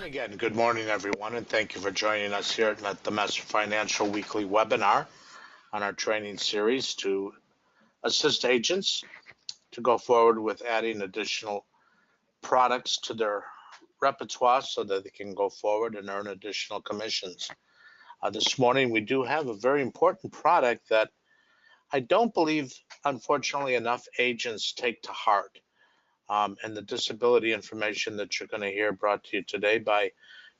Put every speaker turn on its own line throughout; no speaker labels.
Again, good morning, everyone, and thank you for joining us here at the Master Financial Weekly webinar on our training series to assist agents to go forward with adding additional products to their repertoire so that they can go forward and earn additional commissions. This morning, we do have a very important product that I don't believe, unfortunately, enough agents take to heart. And the disability information that you're going to hear brought to you today by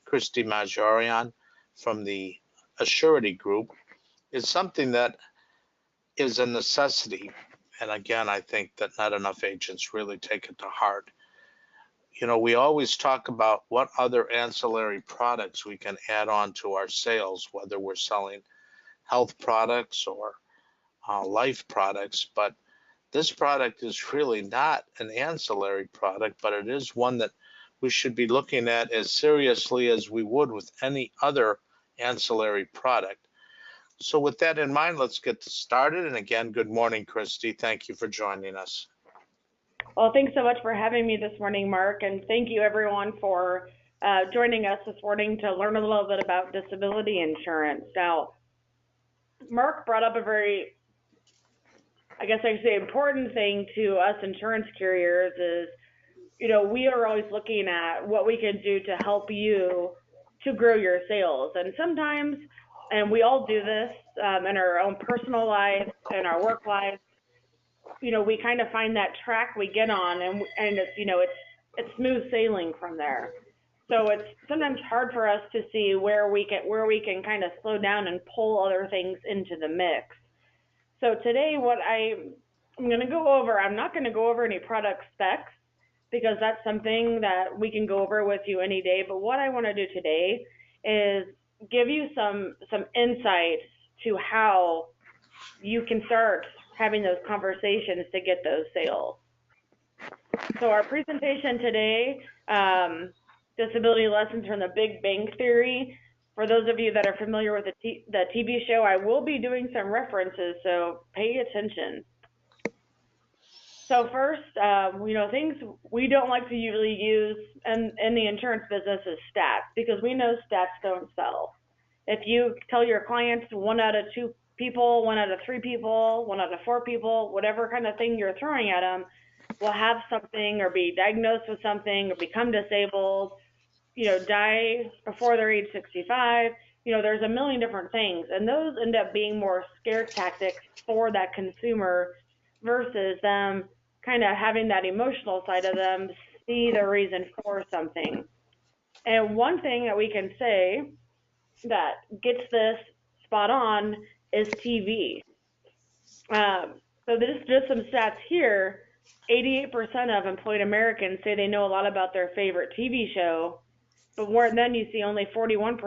Christy Majorian from the Assurity group is something that is a necessity. And again, I think that not enough agents really take it to heart. You know, we always talk about what other ancillary products we can add on to our sales, whether we're selling health products or life products, but this product is really not an ancillary product, but it is one that we should be looking at as seriously as we would with any other ancillary product. So with that in mind, let's get started. And again, good morning, Christy. Thank you for joining us.
Well, thanks so much for having me this morning, Mark, and thank you everyone for joining us this morning to learn a little bit about disability insurance. Now, Mark brought up a very, I guess I should say, important thing to us insurance carriers is, you know, we are always looking at what we can do to help you to grow your sales. And sometimes, and we all do this in our own personal lives and our work lives, you know, we kind of find that track we get on and it's, you know, it's smooth sailing from there. So it's sometimes hard for us to see where we can kind of slow down and pull other things into the mix. So today what I'm going to go over, I'm not going to go over any product specs because that's something that we can go over with you any day. But what I want to do today is give you some insights to how you can start having those conversations to get those sales. So our presentation today, Disability Lessons from the Big Bang Theory. For those of you that are familiar with the TV show, I will be doing some references, so pay attention. So first, you know, things we don't like to usually use in the insurance business is stats, because we know stats don't sell. If you tell your clients 1 out of 2 people, 1 out of 3 people, 1 out of 4 people, whatever kind of thing you're throwing at them, will have something or be diagnosed with something or become disabled, you know, die before their age 65, you know, there's a million different things. And those end up being more scare tactics for that consumer versus them kind of having that emotional side of them, see the reason for something. And one thing that we can say that gets this spot on is TV. So this is just some stats here. 88% of employed Americans say they know a lot about their favorite TV show, but more than you see only 41%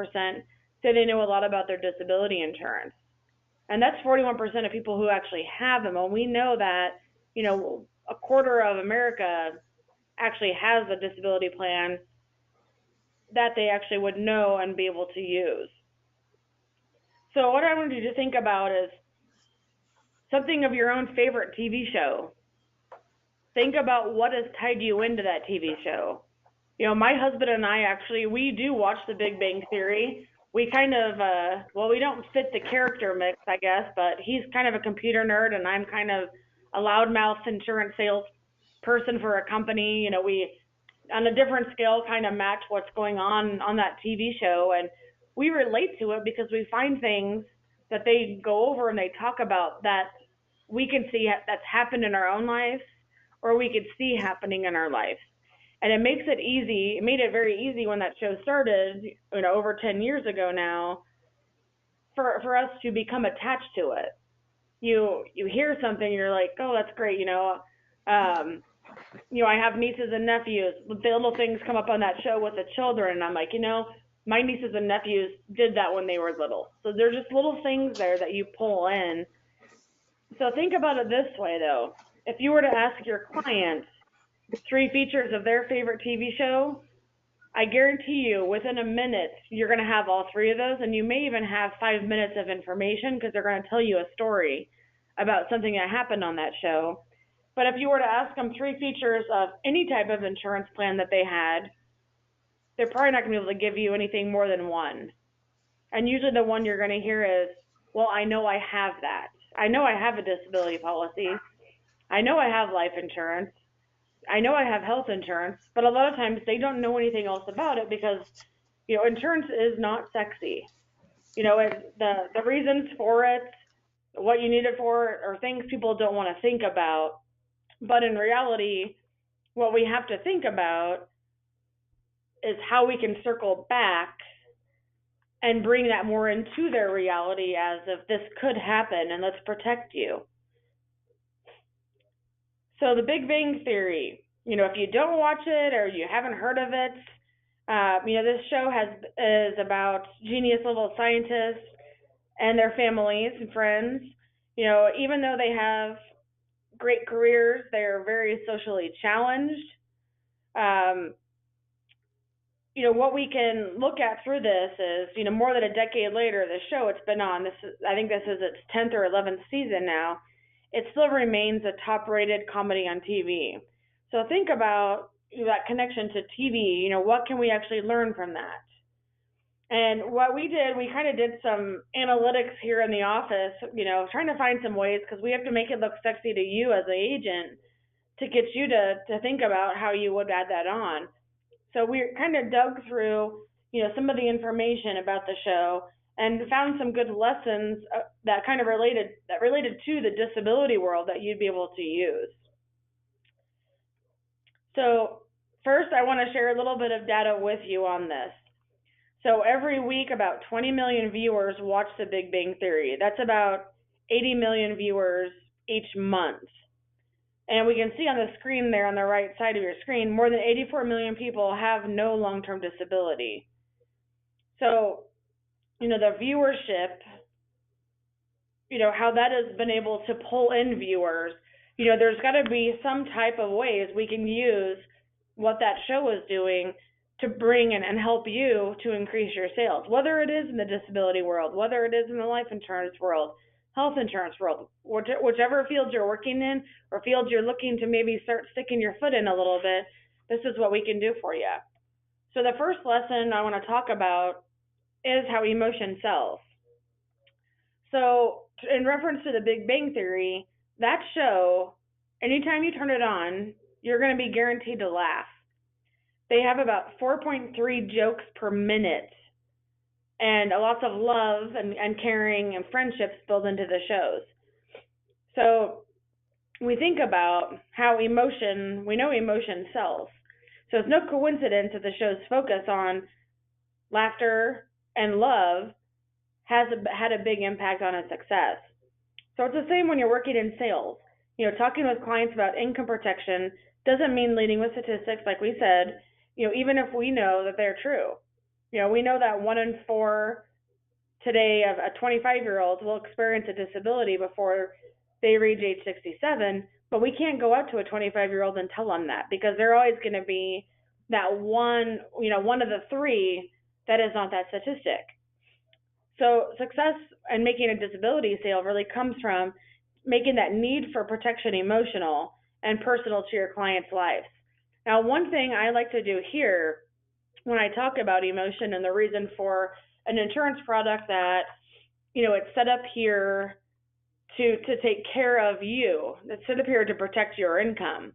say they know a lot about their disability insurance. And that's 41% of people who actually have them. And we know that, you know, a quarter of America actually has a disability plan that they actually would know and be able to use. So what I want you to think about is something of your own favorite TV show. Think about what has tied you into that TV show. You know, my husband and I actually, we do watch The Big Bang Theory. We kind of, well, we don't fit the character mix, I guess, but he's kind of a computer nerd and I'm kind of a loudmouth insurance sales person for a company. You know, we, on a different scale, kind of match what's going on that TV show. And we relate to it because we find things that they go over and they talk about that we can see that's happened in our own lives or we could see happening in our life. And it makes it easy. It made it very easy when that show started, you know, over 10 years ago now, for us to become attached to it. You hear something, you're like, oh, that's great. You know, I have nieces and nephews. The little things come up on that show with the children, and I'm like, you know, my nieces and nephews did that when they were little. So there's just little things there that you pull in. So think about it this way, though. If you were to ask your client 3 features of their favorite TV show, I guarantee you within a minute, you're going to have all 3 of those, and you may even have 5 minutes of information because they're going to tell you a story about something that happened on that show. But if you were to ask them 3 features of any type of insurance plan that they had, they're probably not going to be able to give you anything more than one. And usually the one you're going to hear is, well, I know I have that. I know I have a disability policy. I know I have life insurance. I know I have health insurance. But a lot of times they don't know anything else about it because, insurance is not sexy. The reasons for it, what you need it for, are things people don't want to think about. But in reality, what we have to think about is how we can circle back and bring that more into their reality as if this could happen and let's protect you. So the Big Bang Theory, if you don't watch it or you haven't heard of it, this show is about genius level scientists and their families and friends. Even though they have great careers, they're very socially challenged. What we can look at through this is, more than a decade later, the show it's been on, I think this is its 10th or 11th season now, it still remains a top-rated comedy on TV. So think about that connection to TV, what can we actually learn from that? And what we did, we kind of did some analytics here in the office, trying to find some ways, because we have to make it look sexy to you as an agent to get you to think about how you would add that on. So we kind of dug through, some of the information about the show and found some good lessons that kind of related to the disability world that you'd be able to use. So first, I want to share a little bit of data with you on this. So every week, about 20 million viewers watch The Big Bang Theory. That's about 80 million viewers each month. And we can see on the screen there on the right side of your screen, more than 84 million people have no long-term disability. So, the viewership, how that has been able to pull in viewers, there's got to be some type of ways we can use what that show is doing to bring in and help you to increase your sales, whether it is in the disability world, whether it is in the life insurance world, health insurance world, whichever field you're working in or field you're looking to maybe start sticking your foot in a little bit, this is what we can do for you. So the first lesson I want to talk about is how emotion sells. So in reference to the Big Bang Theory, that show, anytime you turn it on, you're going to be guaranteed to laugh. They have about 4.3 jokes per minute, and lots of love and caring and friendships built into the shows. So we think about how we know emotion sells. So it's no coincidence that the show's focus on laughter and love has had a big impact on its success. So it's the same when you're working in sales. Talking with clients about income protection doesn't mean leading with statistics, like we said, even if we know that they're true. We know that 1 in 4 today of a 25-year-old will experience a disability before they reach age 67, but we can't go out to a 25-year-old and tell them that, because they're always going to be that one of the 3 that is not that statistic. So success in making a disability sale really comes from making that need for protection emotional and personal to your clients' lives. Now, one thing I like to do here when I talk about emotion and the reason for an insurance product that, it's set up here to take care of you, it's set up here to protect your income.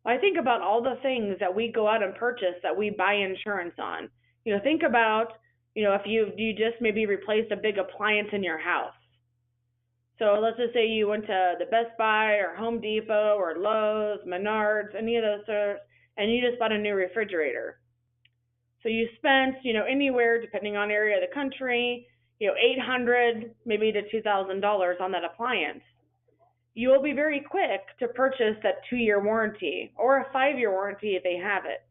Well, I think about all the things that we go out and purchase that we buy insurance on. Think about, if you just maybe replaced a big appliance in your house. So let's just say you went to the Best Buy or Home Depot or Lowe's, Menards, any of those sorts, and you just bought a new refrigerator. So you spent, anywhere, depending on area of the country, $800 maybe to $2,000 on that appliance. You will be very quick to purchase that 2-year warranty or a 5-year warranty if they have it.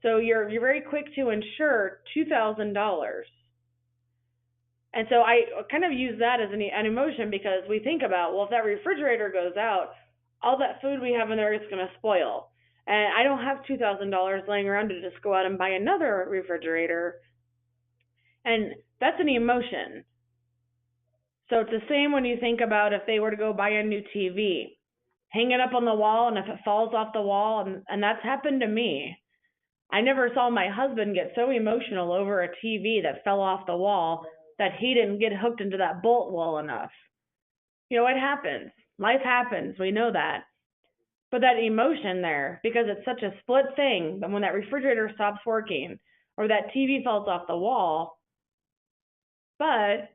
So you're very quick to insure $2,000. And so I kind of use that as an emotion, because we think about, well, if that refrigerator goes out, all that food we have in there is going to spoil. And I don't have $2,000 laying around to just go out and buy another refrigerator. And that's an emotion. So it's the same when you think about if they were to go buy a new TV, hang it up on the wall, and if it falls off the wall, and that's happened to me. I never saw my husband get so emotional over a TV that fell off the wall that he didn't get hooked into that bolt well enough. It happens. Life happens. We know that. But that emotion there, because it's such a split thing, that when that refrigerator stops working or that TV falls off the wall, but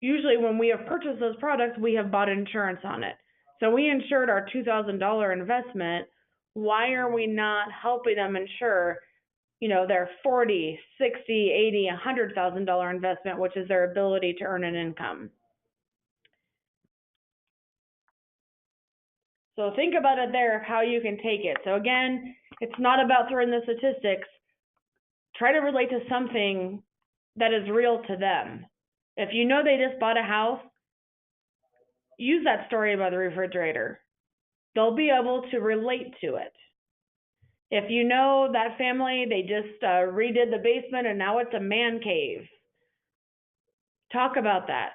usually when we have purchased those products, we have bought insurance on it. So we insured our $2,000 investment. Why are we not helping them insure, their $40,000, $60,000, $80,000, $100,000 investment, which is their ability to earn an income? So think about it there of how you can take it. So again, it's not about throwing the statistics. Try to relate to something that is real to them. If you know they just bought a house, use that story about the refrigerator. They'll be able to relate to it. If you know that family, they just redid the basement and now it's a man cave, talk about that.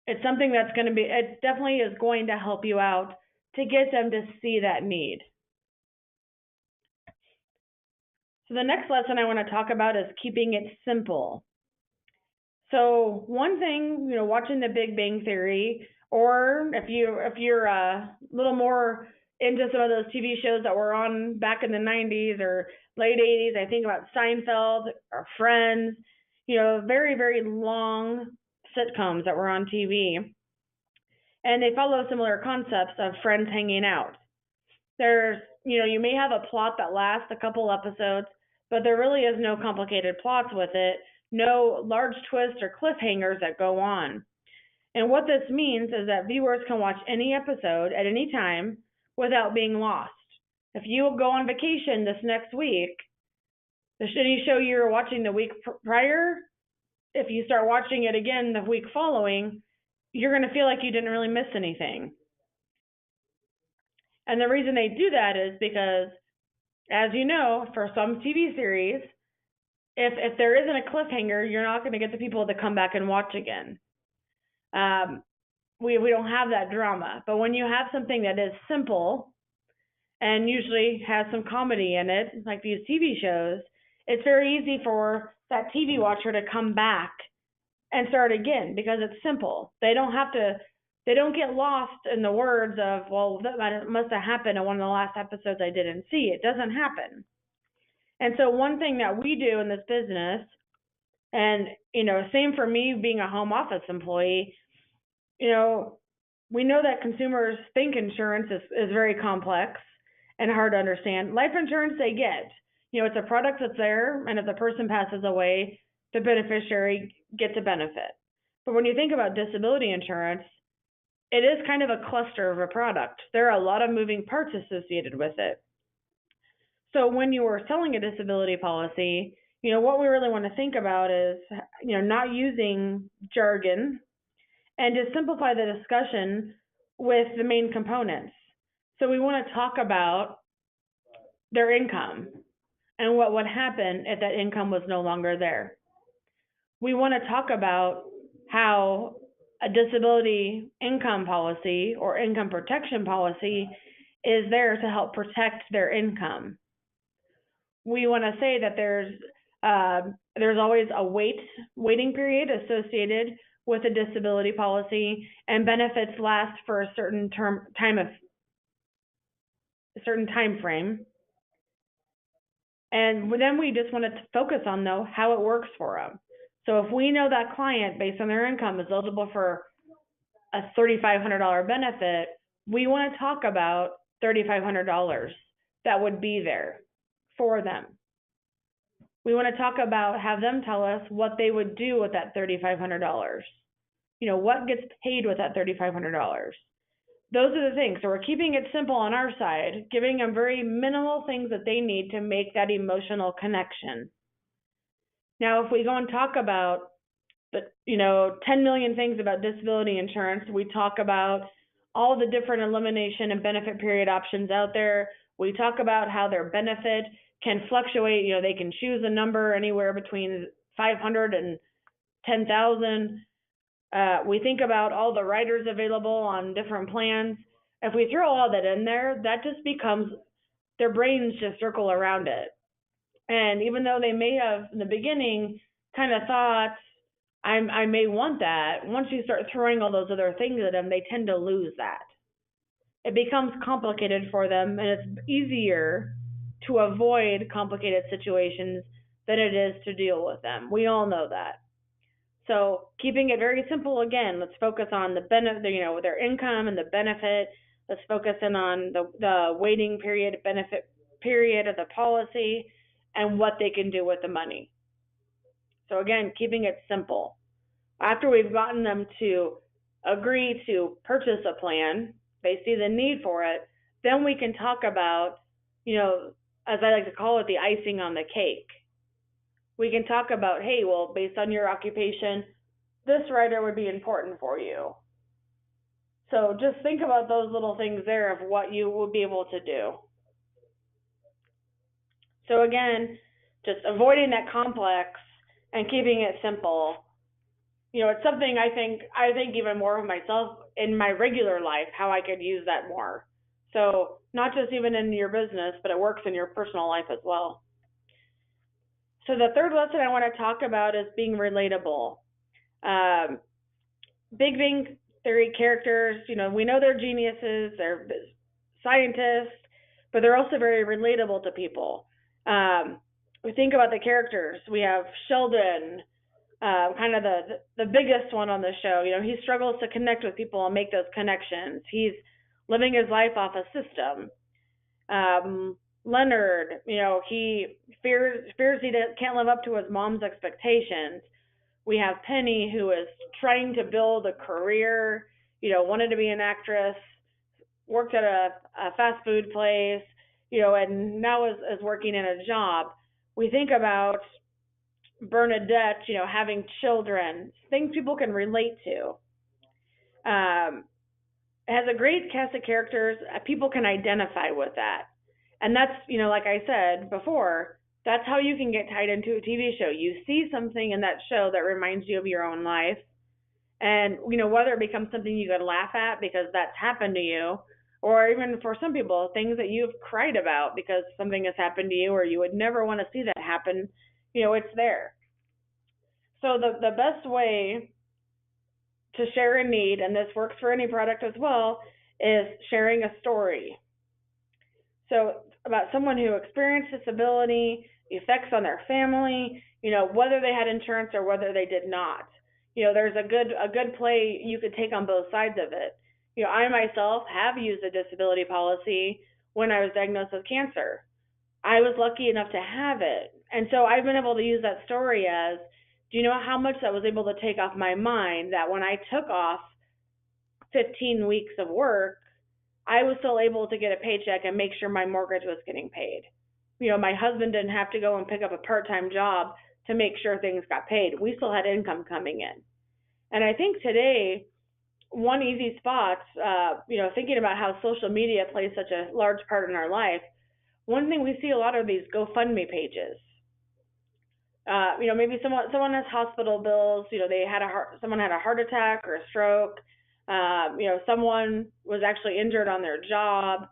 It's something that's going to be, it definitely is going to help you out to get them to see that need. So the next lesson I want to talk about is keeping it simple. So one thing, watching The Big Bang Theory, or if you're a little more into some of those TV shows that were on back in the 90s or late 80s, I think about Seinfeld or Friends, very, very long sitcoms that were on TV. And they follow similar concepts of friends hanging out. There's, you may have a plot that lasts a couple episodes, but there really is no complicated plots with it, no large twists or cliffhangers that go on. And what this means is that viewers can watch any episode at any time without being lost. If you go on vacation this next week, the shitty show you were watching the week prior, if you start watching it again the week following, you're going to feel like you didn't really miss anything. And the reason they do that is because, as you know, for some TV series, if there isn't a cliffhanger, you're not going to get the people to come back and watch again. We don't have that drama. But when you have something that is simple and usually has some comedy in it, like these TV shows, it's very easy for that TV watcher to come back and start again because it's simple. They don't get lost in the words of, well, that must have happened in one of the last episodes I didn't see. It doesn't happen. And so one thing that we do in this business, and, same for me being a home office employee, we know that consumers think insurance is very complex and hard to understand. Life insurance they get. It's a product that's there, and if the person passes away, the beneficiary gets a benefit. But when you think about disability insurance, it is kind of a cluster of a product. There are a lot of moving parts associated with it. So when you are selling a disability policy, what we really want to think about is, not using jargon and to simplify the discussion with the main components. So we want to talk about their income and what would happen if that income was no longer there. We want to talk about how a disability income policy or income protection policy is there to help protect their income. We want to say that there's always a waiting period associated with a disability policy, and benefits last for a certain time frame. And then we just want to focus on, though, how it works for them. So if we know that client, based on their income, is eligible for a $3,500 benefit, we want to talk about $3,500 that would be there for them. We want to talk about, have them tell us what they would do with that $3,500. What gets paid with that $3,500. Those are the things. So we're keeping it simple on our side, giving them very minimal things that they need to make that emotional connection. Now, if we go and talk about 10 million things about disability insurance, we talk about all the different elimination and benefit period options out there. We talk about how their benefit can fluctuate. They can choose a number anywhere between 500 and 10,000. We think about all the riders available on different plans. If we throw all that in there, that just becomes, their brains just circle around it. And even though they may have in the beginning kind of thought, I may want that, once you start throwing all those other things at them, they tend to lose that. It becomes complicated for them, and it's easier to avoid complicated situations than it is to deal with them. We all know that. So keeping it very simple again, let's focus on the benefit, their income and the benefit. Let's focus in on the waiting period, benefit period of the policy, and what they can do with the money. So again, keeping it simple. After we've gotten them to agree to purchase a plan, they see the need for it, then we can talk about, as I like to call it, the icing on the cake. We can talk about, hey, well, based on your occupation, this rider would be important for you. So just think about those little things there of what you will be able to do. So again, just avoiding that complex and keeping it simple. It's something I think even more of myself in my regular life, how I could use that more. So not just even in your business, but it works in your personal life as well. So the third lesson I want to talk about is being relatable. Big Bang Theory characters, we know they're geniuses, they're scientists, but they're also very relatable to people. We think about the characters. We have Sheldon, kind of the biggest one on the show. He struggles to connect with people and make those connections. He's living his life off a system. Leonard, he fears he can't live up to his mom's expectations. We have Penny, who is trying to build a career, wanted to be an actress, worked at a fast food place, and now is working in a job. We think about Bernadette, having children, things people can relate to. It has a great cast of characters. People can identify with that. And that's, like I said before, that's how you can get tied into a TV show. You see something in that show that reminds you of your own life. And, whether it becomes something you could laugh at because that's happened to you, or even for some people, things that you've cried about because something has happened to you or you would never want to see that happen, it's there. So the best way to share a need, and this works for any product as well, is sharing a story. So about someone who experienced disability, effects on their family, whether they had insurance or whether they did not. There's a good play you could take on both sides of it. I myself have used a disability policy when I was diagnosed with cancer. I was lucky enough to have it. And so I've been able to use that story as, do you know how much that was able to take off my mind, that when I took off 15 weeks of work, I was still able to get a paycheck and make sure my mortgage was getting paid. My husband didn't have to go and pick up a part-time job to make sure things got paid. We still had income coming in. And I think today, one easy spot, thinking about how social media plays such a large part in our life, one thing we see a lot of these GoFundMe pages. Maybe someone has hospital bills. Someone had a heart attack or a stroke. Someone was actually injured on their job.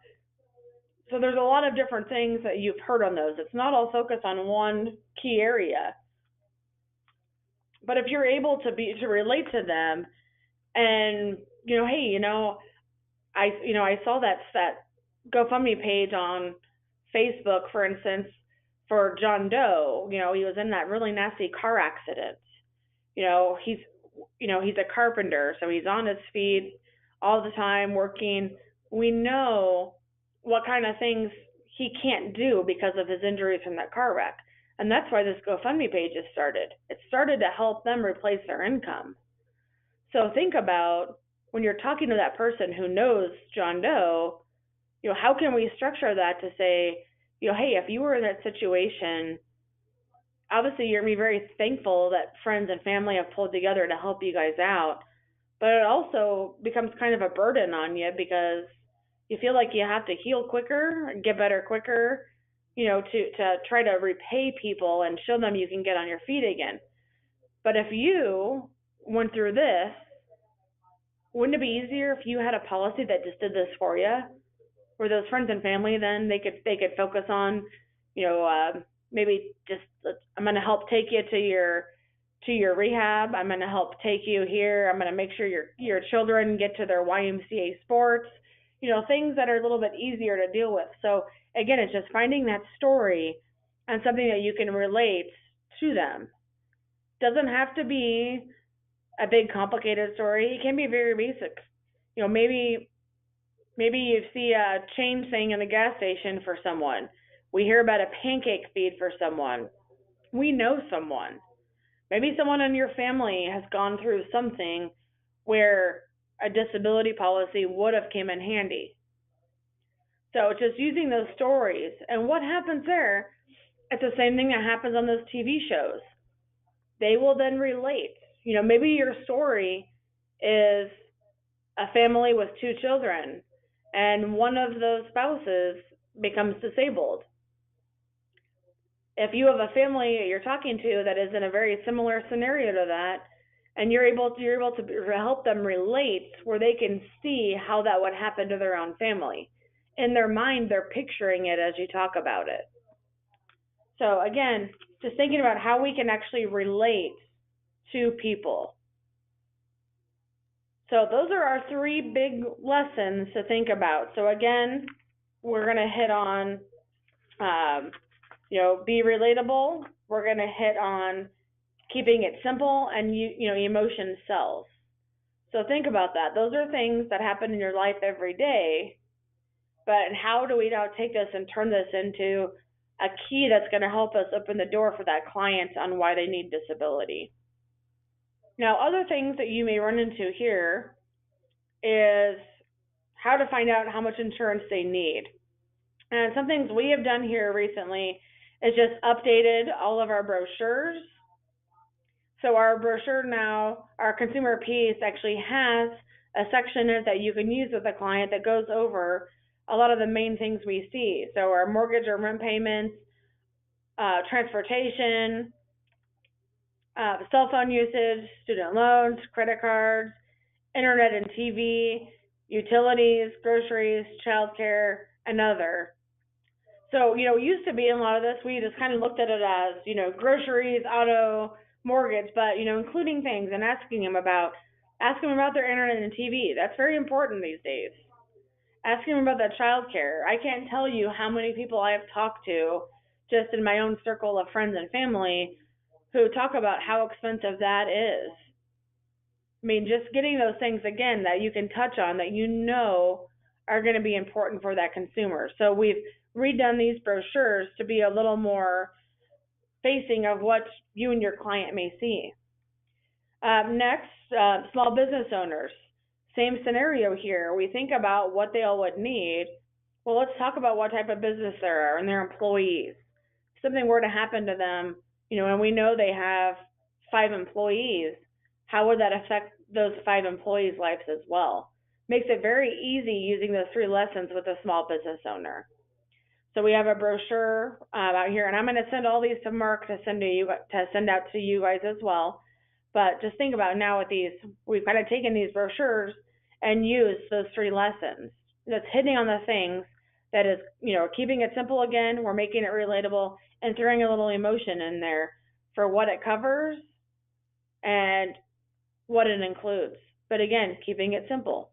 So there's a lot of different things that you've heard on those. It's not all focused on one key area. But if you're able to relate to them, and hey, I saw that GoFundMe page on Facebook, for instance, for John Doe. He was in that really nasty car accident. He's a carpenter, so he's on his feet all the time working. We know what kind of things he can't do because of his injuries from that car wreck. And that's why this GoFundMe page is started. It started to help them replace their income. So think about when you're talking to that person who knows John Doe, how can we structure that to say, hey, if you were in that situation, obviously you're going to be very thankful that friends and family have pulled together to help you guys out. But it also becomes kind of a burden on you because you feel like you have to heal quicker and get better quicker, to try to repay people and show them you can get on your feet again. But if you went through this, wouldn't it be easier if you had a policy that just did this for you? Where those friends and family then they could focus on, maybe I'm going to help take you to your rehab. I'm going to help take you here. I'm going to make sure your children get to their YMCA sports. Things that are a little bit easier to deal with. So again, it's just finding that story and something that you can relate to them. Doesn't have to be a big complicated story. It can be very basic. Maybe you see a change thing in the gas station for someone. We hear about a pancake feed for someone. We know someone. Maybe someone in your family has gone through something where a disability policy would have came in handy. So just using those stories. And what happens there, it's the same thing that happens on those TV shows. They will then relate. Maybe your story is a family with 2 children, and one of those spouses becomes disabled. If you have a family you're talking to that is in a very similar scenario to that, and you're able to help them relate where they can see how that would happen to their own family. In their mind, they're picturing it as you talk about it. So again, just thinking about how we can actually relate to people. So those are our 3 big lessons to think about. So again, we're going to hit on, be relatable. We're going to hit on keeping it simple, and emotion sells. So think about that. Those are things that happen in your life every day, but how do we now take this and turn this into a key that's going to help us open the door for that client on why they need disability? Now, other things that you may run into here is how to find out how much insurance they need. And some things we have done here recently is just updated all of our brochures. So our brochure now, our consumer piece actually has a section in it that you can use with a client that goes over a lot of the main things we see. So our mortgage or rent payments, transportation, cell phone usage, student loans, credit cards, internet and TV, utilities, groceries, childcare, and other. So, it used to be in a lot of this, we just kind of looked at it as, groceries, auto, mortgage, but, including things and asking them about their internet and TV. That's very important these days. Asking them about that child care. I can't tell you how many people I have talked to just in my own circle of friends and family who talk about how expensive that is. I mean, just getting those things, again, that you can touch on that are going to be important for that consumer. So we've redone these brochures to be a little more facing of what you and your client may see. Next, small business owners. Same scenario here. We think about what they all would need. Well, let's talk about what type of business they are and their employees. If something were to happen to them, and we know they have 5 employees, how would that affect those 5 employees' lives as well? Makes it very easy using those 3 lessons with a small business owner. So we have a brochure out here, and I'm going to send all these to Mark to send out to you guys as well. But just think about now with these, we've kind of taken these brochures and used those 3 lessons. That's hitting on the things that is, keeping it simple again, we're making it relatable, and throwing a little emotion in there for what it covers and what it includes. But again, keeping it simple.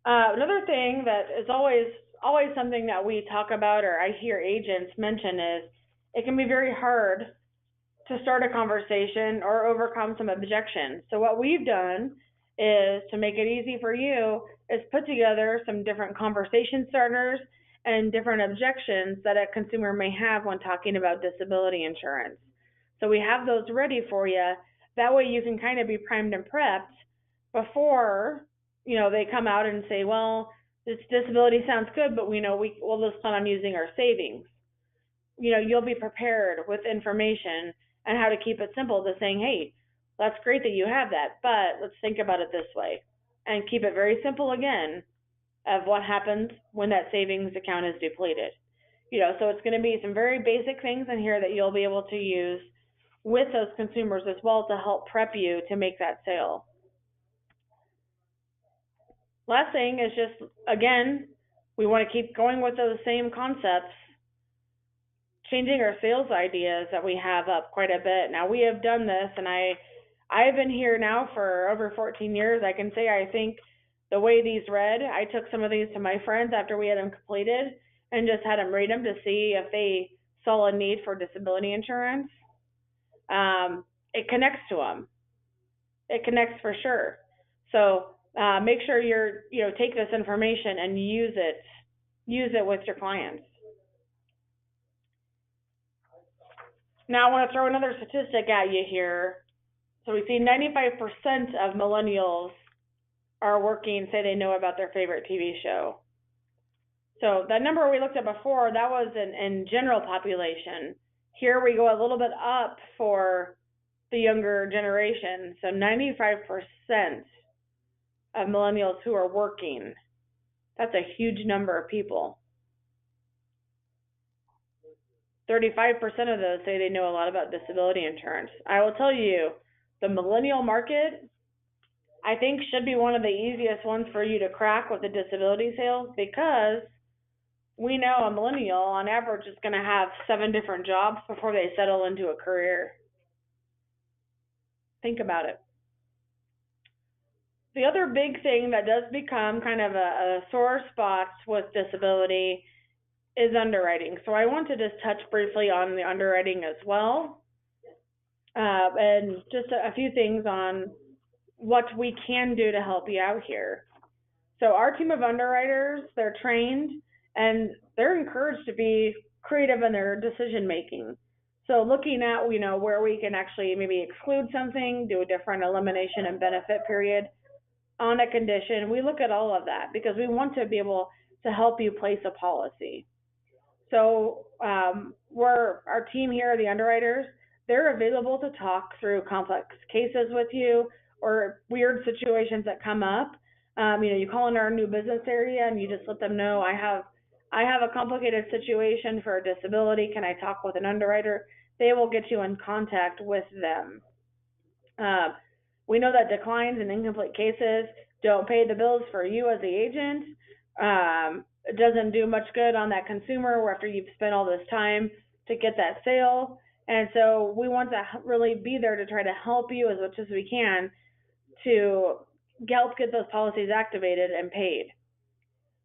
Another thing that is always something that we talk about, or I hear agents mention, is it can be very hard to start a conversation or overcome some objections. So what we've done is, to make it easy for you, is put together some different conversation starters and different objections that a consumer may have when talking about disability insurance. So we have those ready for you. That way you can kind of be primed and prepped before they come out and say, well, this disability sounds good, but we'll just plan on using our savings. You'll be prepared with information and how to keep it simple, to saying, hey, that's great that you have that, but let's think about it this way, and keep it very simple again of what happens when that savings account is depleted. So it's going to be some very basic things in here that you'll be able to use with those consumers as well to help prep you to make that sale. Last thing is just, again, we want to keep going with those same concepts. changing our sales ideas that we have up quite a bit. Now we have done this, and I've been here now for over 14 years. I can say I think the way these read, I took some of these to my friends after we had them completed and just had them read them to see if they saw a need for disability insurance. It connects to them. It connects for sure. So make sure take this information and use it with your clients. Now I want to throw another statistic at you here. So we see 95% of millennials are working, say they know about their favorite TV show. So that number we looked at before, that was in general population. Here we go a little bit up for the younger generation. So 95% of millennials who are working. That's a huge number of people. 35% of those say they know a lot about disability insurance. I will tell you, the millennial market, I think, should be one of the easiest ones for you to crack with the disability sales, because we know a millennial on average is going to have 7 different jobs before they settle into a career. Think about it. The other big thing that does become kind of a sore spot with disability is underwriting. So I want to just touch briefly on the underwriting as well, and just a few things on what we can do to help you out here. So our team of underwriters, they're trained and they're encouraged to be creative in their decision making. So looking at, where we can actually maybe exclude something, do a different elimination and benefit period on a condition, we look at all of that because we want to be able to help you place a policy. So our team here, the underwriters, they're available to talk through complex cases with you or weird situations that come up. You call in our new business area and you just let them know, I have a complicated situation for a disability. Can I talk with an underwriter? They will get you in contact with them. We know that declines and incomplete cases don't pay the bills for you as the agent. It doesn't do much good on that consumer after you've spent all this time to get that sale. And so we want to really be there to try to help you as much as we can to help get those policies activated and paid.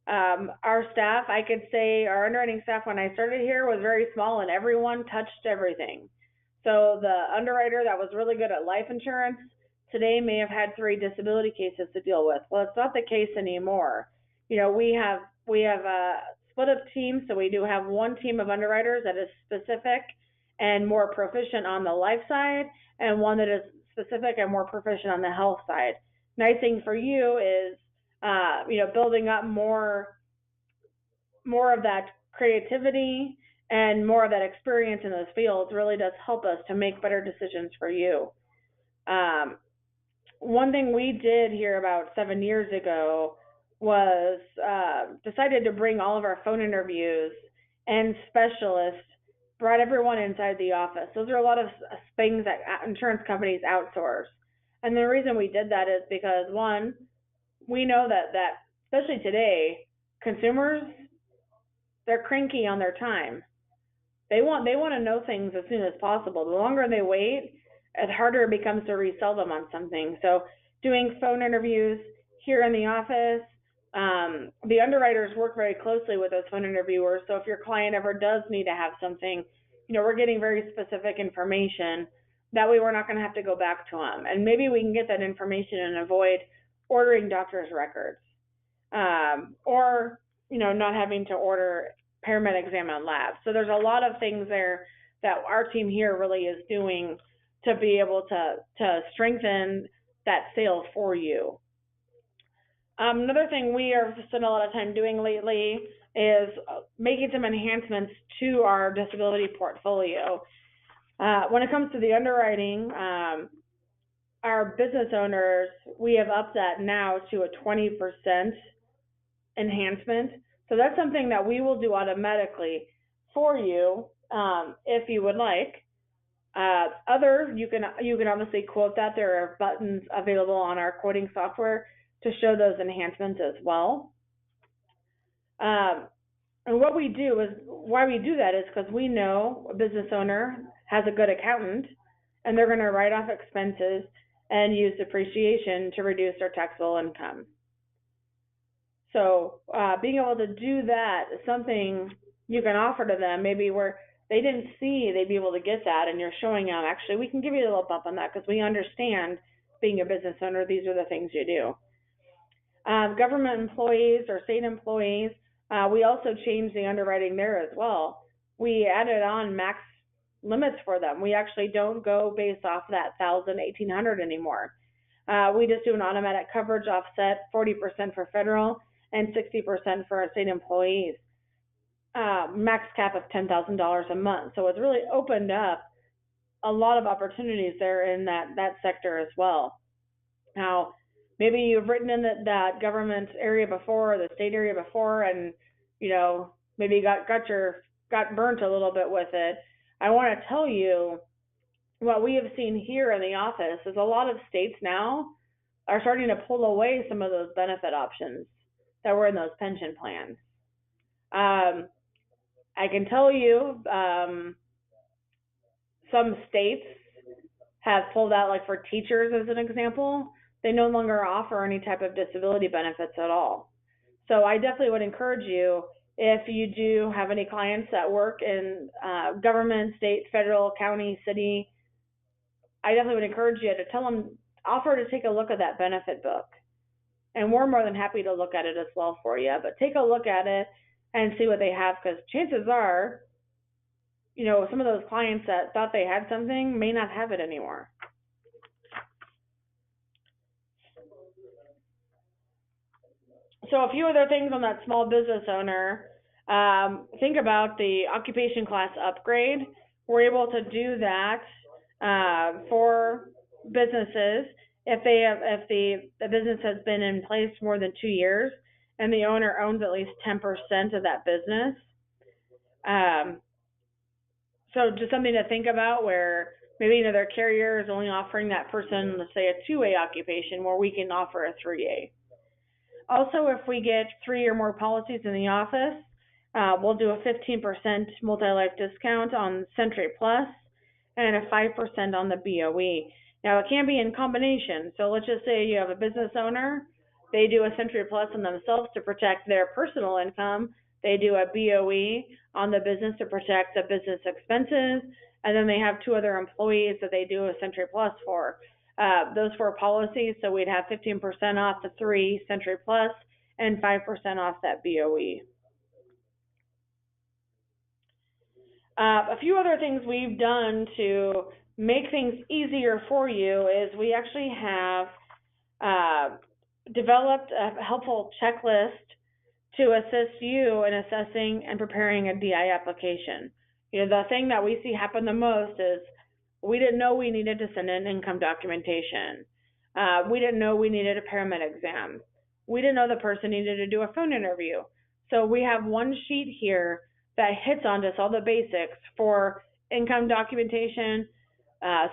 Our staff, I could say our underwriting staff when I started here was very small and everyone touched everything. So the underwriter that was really good at life insurance today may have had 3 disability cases to deal with. Well, it's not the case anymore. We have a split up teams, so we do have one team of underwriters that is specific and more proficient on the life side, and one that is specific and more proficient on the health side. Nice thing for you is, building up more of that creativity and more of that experience in those fields really does help us to make better decisions for you. One thing we did here about 7 years ago was decided to bring all of our phone interviews and specialists, brought everyone inside the office. Those are a lot of things that insurance companies outsource. And the reason we did that is because, one, we know that especially today, consumers, they're cranky on their time. They want to know things as soon as possible. The longer they wait, the harder it becomes to resell them on something. So doing phone interviews here in the office, the underwriters work very closely with those phone interviewers. So if your client ever does need to have something, we're getting very specific information. That way we're not going to have to go back to them. And maybe we can get that information and avoid ordering doctor's records, or, not having to order paramed exam and labs. So there's a lot of things there that our team here really is doing to be able to strengthen that sale for you. Another thing we are spending a lot of time doing lately is making some enhancements to our disability portfolio. When it comes to the underwriting, our business owners, we have upped that now to a 20% enhancement. So that's something that we will do automatically for you if you would like. You can obviously quote that. There are buttons available on our quoting software to show those enhancements as well. And what we do is, why we do that is because we know a business owner has a good accountant, and they're going to write off expenses and use depreciation to reduce their taxable income. So being able to do that is something you can offer to them, maybe where they didn't see they'd be able to get that, and you're showing them, actually, we can give you a little bump on that because we understand being a business owner, these are the things you do. Government employees or state employees, we also changed the underwriting there as well. We added on max limits for them. We actually don't go based off that 1,000, 1,800 anymore. We just do an automatic coverage offset, 40% for federal and 60% for our state employees. Max cap of $10,000 a month. So it's really opened up a lot of opportunities there in that sector as well. Now, maybe you've written in that government area before, or the state area before, and maybe got burnt a little bit with it. I want to tell you what we have seen here in the office is a lot of states now are starting to pull away some of those benefit options that were in those pension plans. I can tell you some states have pulled out, like for teachers as an example, they no longer offer any type of disability benefits at all. So I definitely would encourage you, if you do have any clients that work in government, state, federal, county, city, I definitely would encourage you to tell them, offer to take a look at that benefit book. And we're more than happy to look at it as well for you. But take a look at it and see what they have, because chances are, some of those clients that thought they had something may not have it anymore. So a few other things on that small business owner. Think about the occupation class upgrade. We're able to do that for businesses if the business has been in place more than 2 years and the owner owns at least 10% of that business. So just something to think about, where maybe their carrier is only offering that person, let's say, a 2A occupation, where we can offer a 3A. Also, if we get 3 or more policies in the office, we'll do a 15% multi-life discount on Century Plus and a 5% on the BOE. Now, it can be in combination. So let's just say you have a business owner. They do a Century Plus on themselves to protect their personal income. They do a BOE on the business to protect the business expenses. And then they have 2 other employees that they do a Century Plus for. Those 4 policies, so we'd have 15% off the 3 Century Plus and 5% off that BOE. A few other things we've done to make things easier for you is we actually have developed a helpful checklist to assist you in assessing and preparing a DI application. The thing that we see happen the most is we didn't know we needed to send in income documentation. We didn't know we needed a paramed exam. We didn't know the person needed to do a phone interview. So we have one sheet here that hits on just all the basics for income documentation,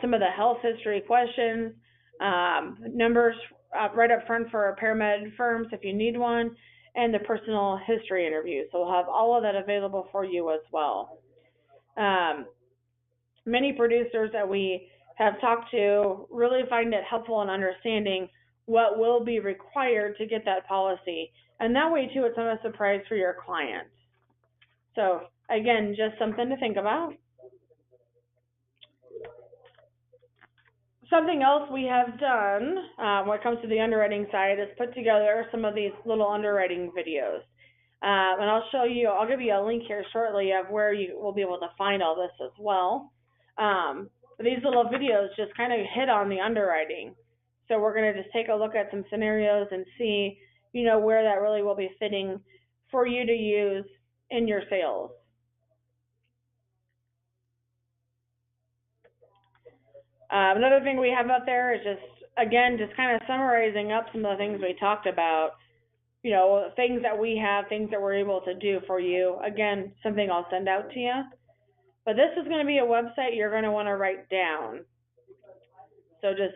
some of the health history questions, numbers right up front for paramed firms if you need one, and the personal history interview. So we'll have all of that available for you as well. Many producers that we have talked to really find it helpful in understanding what will be required to get that policy. And that way, too, it's not a surprise for your client. So, again, just something to think about. Something else we have done when it comes to the underwriting side is put together some of these little underwriting videos. And I'll give you a link here shortly of where you will be able to find all this as well. These little videos just kind of hit on the underwriting. So we're going to just take a look at some scenarios and see, where that really will be fitting for you to use in your sales. Another thing we have out there is just kind of summarizing up some of the things we talked about. Things that we have, things that we're able to do for you. Again, something I'll send out to you. But this is going to be a website you're going to want to write down. So just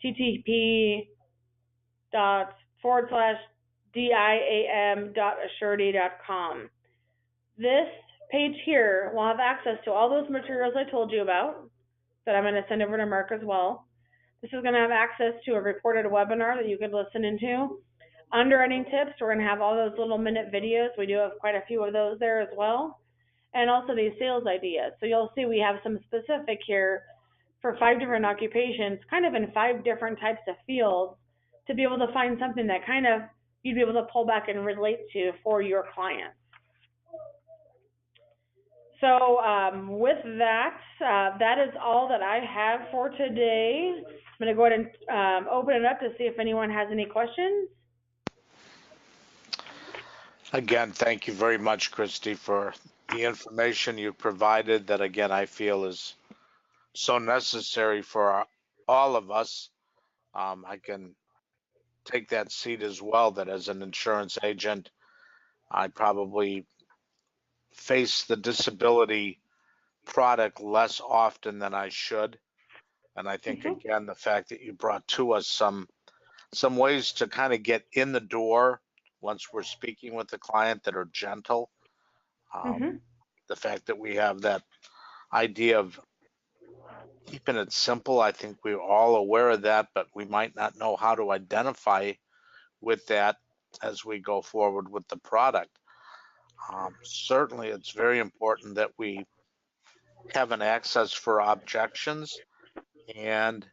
http://diam.assurity.com. This page here will have access to all those materials I told you about that I'm going to send over to Mark as well. This is going to have access to a recorded webinar that you could listen into. Underwriting tips, we're going to have all those little minute videos. We do have quite a few of those there as well. And also these sales ideas. So you'll see we have some specific here for 5 different occupations, kind of in 5 different types of fields, to be able to find something that kind of you'd be able to pull back and relate to for your clients. So with that, that is all that I have for today. I'm going to go ahead and open it up to see if anyone has any questions.
Again, thank you very much, Christy, for the information you provided that, again, I feel is so necessary for all of us. I can take that seat as well, that as an insurance agent, I probably face the disability product less often than I should. And I think, again, the fact that you brought to us some ways to kind of get in the door once we're speaking with the client that are gentle. The fact that we have that idea of keeping it simple, I think we're all aware of that, but we might not know how to identify with that as we go forward with the product. Certainly, it's very important that we have an access for objections. And,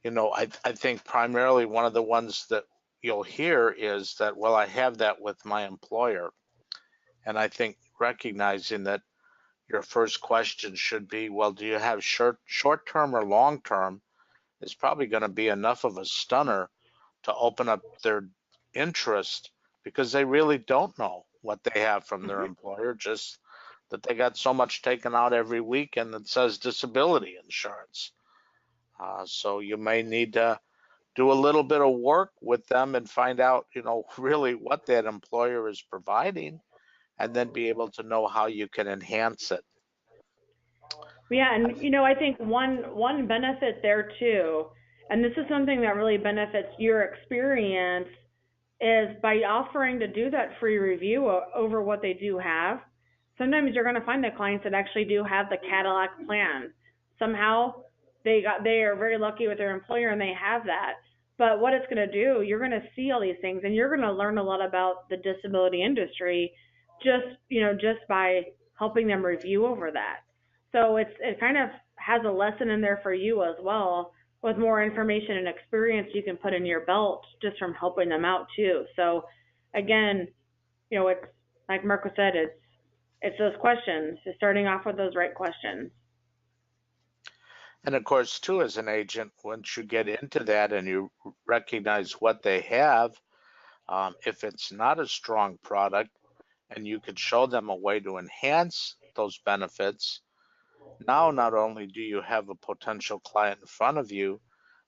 I think primarily one of the ones that you'll hear is that, well, I have that with my employer. And I think recognizing that your first question should be, well, do you have short-term or long-term, is probably going to be enough of a stunner to open up their interest, because they really don't know what they have from their employer, just that they got so much taken out every week and it says disability insurance. So you may need to do a little bit of work with them and find out, really what that employer is providing, and then be able to know how you can enhance it.
Yeah, and I think one benefit there too, and this is something that really benefits your experience, is by offering to do that free review over what they do have. Sometimes you're going to find the clients that actually do have the Cadillac plan. Somehow they are very lucky with their employer and they have that. But what it's going to do, you're going to see all these things and you're going to learn a lot about the disability industry just by helping them review over that. So it kind of has a lesson in there for you as well, with more information and experience you can put in your belt just from helping them out too. So again, it's like Marco said, it's those questions, just starting off with those right questions.
And of course, too, as an agent, once you get into that and you recognize what they have, if it's not a strong product and you could show them a way to enhance those benefits, now not only do you have a potential client in front of you,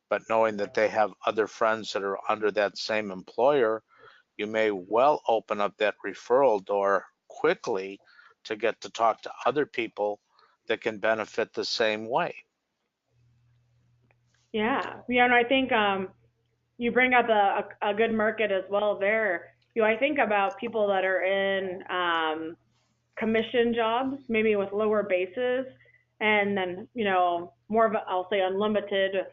but knowing that they have other friends that are under that same employer, you may well open up that referral door quickly to get to talk to other people that can benefit the same way.
Yeah, and I think you bring up a good market as well there. I think about people that are in commission jobs, maybe with lower bases, and then more of I'll say unlimited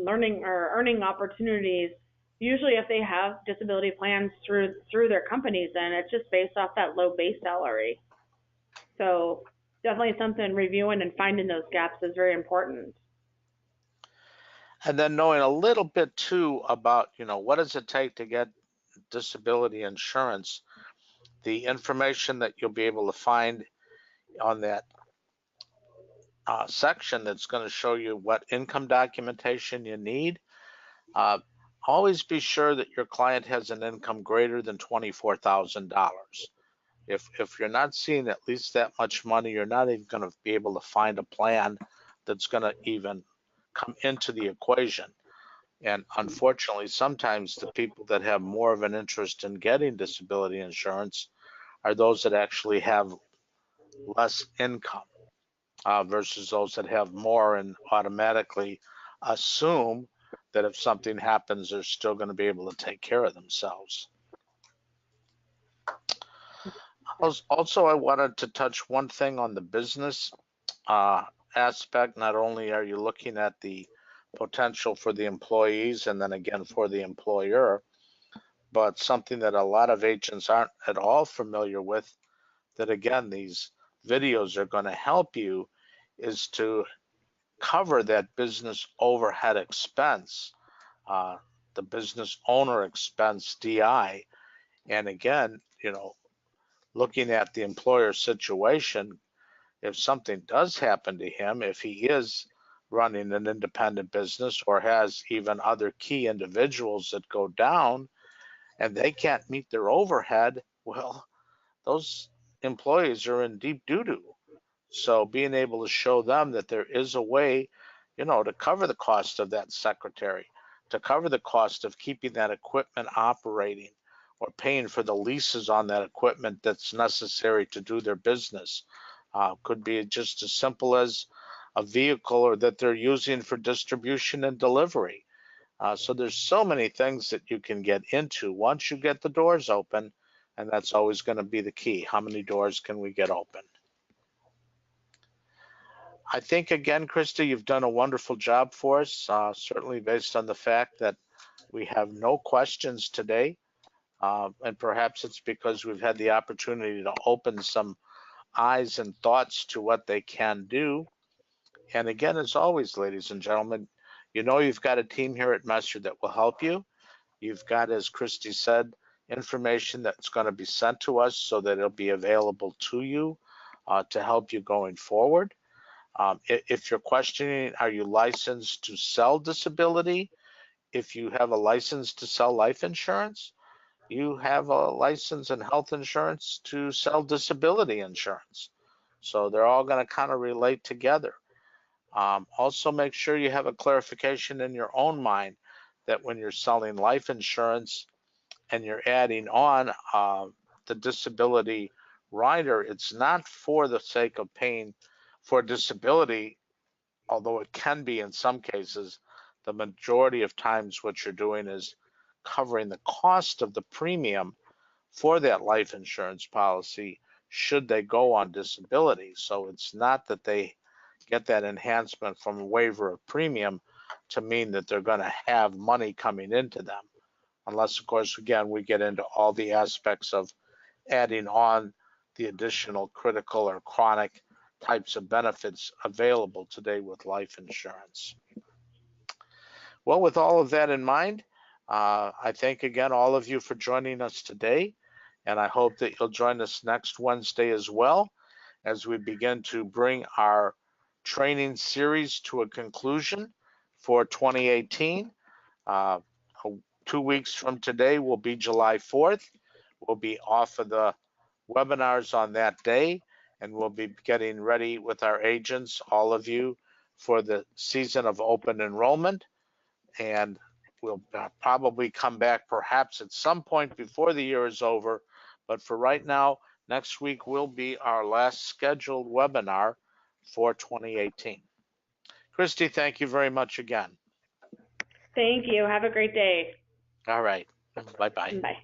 learning or earning opportunities. Usually, if they have disability plans through their companies, then it's just based off that low base salary. So definitely something reviewing and finding those gaps is very important.
And then knowing a little bit too about, what does it take to get disability insurance? The information that you'll be able to find on that section that's going to show you what income documentation you need. Always be sure that your client has an income greater than $24,000. If you're not seeing at least that much money, you're not even going to be able to find a plan that's going to even come into the equation. And unfortunately, sometimes the people that have more of an interest in getting disability insurance are those that actually have less income versus those that have more and automatically assume that if something happens, they're still going to be able to take care of themselves. Also, I wanted to touch one thing on the business aspect. Not only are you looking at the potential for the employees and then again for the employer, but something that a lot of agents aren't at all familiar with, that again, these videos are going to help you, is to cover that business overhead expense, uh, the business owner expense, DI. And again, looking at the employer situation, if something does happen to him, if he is running an independent business or has even other key individuals that go down and they can't meet their overhead, well, those employees are in deep doo-doo. So being able to show them that there is a way, to cover the cost of that secretary, to cover the cost of keeping that equipment operating or paying for the leases on that equipment that's necessary to do their business. Could be just as simple as a vehicle or that they're using for distribution and delivery. So there's so many things that you can get into once you get the doors open, and that's always going to be the key. How many doors can we get open? I think, again, Krista, you've done a wonderful job for us, certainly based on the fact that we have no questions today. And perhaps it's because we've had the opportunity to open some eyes and thoughts to what they can do. And again, as always, ladies and gentlemen, you've got a team here at Messer that will help you. You've got, as Christy said, information that's going to be sent to us so that it'll be available to you to help you going forward. If you're questioning, are you licensed to sell disability? If you have a license to sell life insurance, you have a license and health insurance to sell disability insurance. So they're all going to kind of relate together. Also, make sure you have a clarification in your own mind that when you're selling life insurance and you're adding on the disability rider, it's not for the sake of paying for disability, although it can be in some cases. The majority of times what you're doing is covering the cost of the premium for that life insurance policy should they go on disability. So it's not that they get that enhancement from a waiver of premium to mean that they're going to have money coming into them. Unless, of course, again, we get into all the aspects of adding on the additional critical or chronic types of benefits available today with life insurance. Well, with all of that in mind, I thank again all of you for joining us today, and I hope that you'll join us next Wednesday as well as we begin to bring our training series to a conclusion for 2018. 2 weeks from today will be July 4th. We'll be off of the webinars on that day, and we'll be getting ready with our agents, all of you, for the season of open enrollment. And we'll probably come back perhaps at some point before the year is over. But for right now, next week will be our last scheduled webinar for 2018. Christy, thank you very much again.
Thank you. Have a great day.
All right. Bye-bye.
Bye.